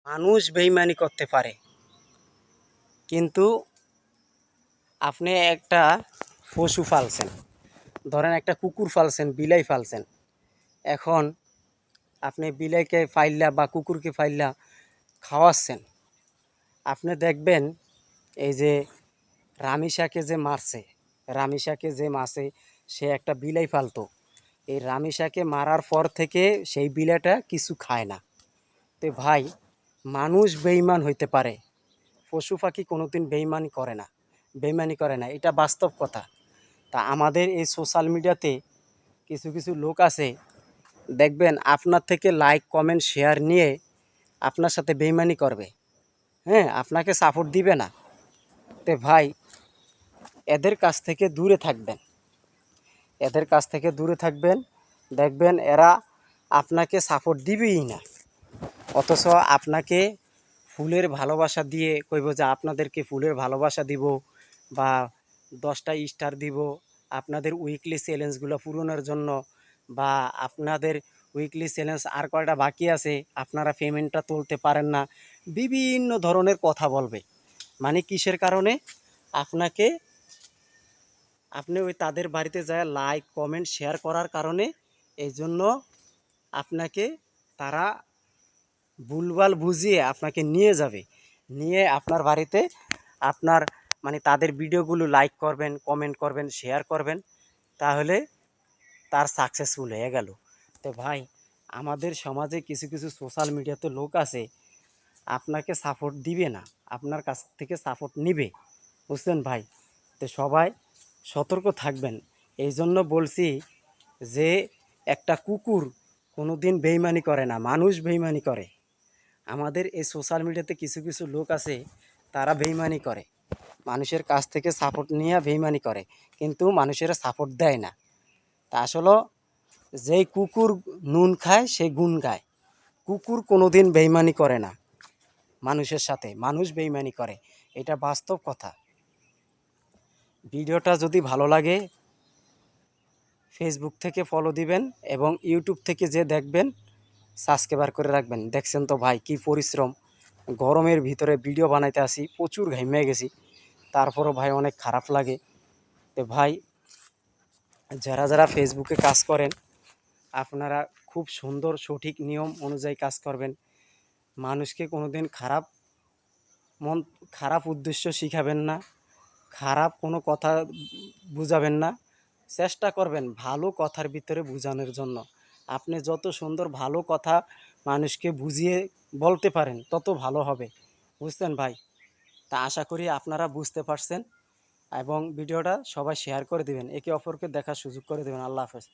মানুষ বেইমানি করতে পারে, কিন্তু আপনি একটা পশু পালছেন, ধরেন একটা কুকুর পালছেন, বিলাই পালছেন। এখন আপনি বিলাইকে ফাইল্লা বা কুকুরকে ফাইল্লা খাওয়াচ্ছেন। আপনি দেখবেন এই যে রামিসাকে যে মারছে, রামিসাকে যে মারছে, সে একটা বিলাই পালতো। এই রামিসাকে মারার পর থেকে সেই বিলাইটা কিছু খায় না। তো ভাই, মানুষ বেইমান হইতে পারে, পশু পাখি কোনোদিন বেইমানি করে না, এটা বাস্তব কথা। তা আমাদের এই সোশ্যাল মিডিয়াতে কিছু কিছু লোক আছে, দেখবেন আপনার থেকে লাইক কমেন্ট শেয়ার নিয়ে আপনার সাথে বেইমানি করবে। হ্যাঁ, আপনাকে সাপোর্ট দিবে না। তে ভাই, এদের কাছ থেকে দূরে থাকবেন, এদের কাছ থেকে দূরে থাকবেন। দেখবেন এরা আপনাকে সাপোর্ট দিবেই না, অথচ আপনাকে ফুলের ভালোবাসা দিয়ে কইব যে আপনাদেরকে ফুলের ভালোবাসা দিব, বা 10টা স্টার দিব আপনাদের উইকলি চ্যালেঞ্জগুলো পূরণের জন্য, বা আপনাদের উইকলি চ্যালেঞ্জ আর কয়টা বাকি আছে, আপনারা পেমেন্টটা তুলতে পারেন না। বিভিন্ন ধরনের কথা বলবে। মানে কিসের কারণে? আপনাকে, আপনি ওই তাদের বাড়িতে যায় লাইক কমেন্ট শেয়ার করার কারণে। এই জন্য আপনাকে তারা ভুলভাল বুঝিয়ে আপনাকে নিয়ে যাবে, নিয়ে আপনার বাড়িতে আপনার মানে তাদের ভিডিওগুলো লাইক করবেন, কমেন্ট করবেন, শেয়ার করবেন, তাহলে তার সাকসেসফুল হয়ে গেল। তো ভাই, আমাদের সমাজে কিছু কিছু সোশ্যাল মিডিয়াতে লোক আছে, আপনাকে সাপোর্ট দিবে না, আপনার কাছ থেকে সাপোর্ট নিবে। বুঝছেন ভাই? তো সবাই সতর্ক থাকবেন। এই জন্য বলছি যে একটা কুকুর কোনো দিন বেইমানি করে না, মানুষ বেইমানি করে। আমাদের এই সোশ্যাল মিডিয়াতে কিছু কিছু লোক আছে, তারা বেইমানি করে, মানুষের কাছ থেকে সাপোর্ট নিয়ে বেইমানি করে, কিন্তু মানুষেরা সাপোর্ট দেয় না। তা আসলে যেই কুকুর নুন খায় সে গুণ গায়। কুকুর কোনো দিন বেইমানি করে না মানুষের সাথে, মানুষ বেইমানি করে, এটা বাস্তব কথা। ভিডিওটা যদি ভালো লাগে ফেসবুক থেকে ফলো দিবেন, এবং ইউটিউব থেকে যে দেখবেন সাবস্ক্রাইবার করে রাখবেন। দেখছেন তো ভাই কি পরিশ্রম, গরমের ভিতরে ভিডিও বানাইতে আসি, প্রচুর ঘেমে গেছি, তারপরও ভাই অনেক খারাপ লাগে। তো ভাই, যারা যারা ফেসবুকে কাজ করেন, আপনারা খুব সুন্দর সঠিক নিয়ম অনুযায়ী কাজ করবেন। মানুষকে কোনোদিন মন খারাপ উদ্দেশ্য শিখাবেন না, খারাপ কোনো কথা বুঝাবেন না। চেষ্টা করবেন ভালো কথার ভিতরে বোঝানোর জন্য। আপনি যত সুন্দর ভালো কথা মানুষকে বুঝিয়ে বলতে পারেন, তত ভালো হবে। বুঝছেন ভাই? তা আশা করি আপনারা বুঝতে পারছেন, এবং ভিডিওটা সবাই শেয়ার করে দিবেন, একে অপরকে দেখার সুযোগ করে দেবেন। আল্লাহ হাফেজ।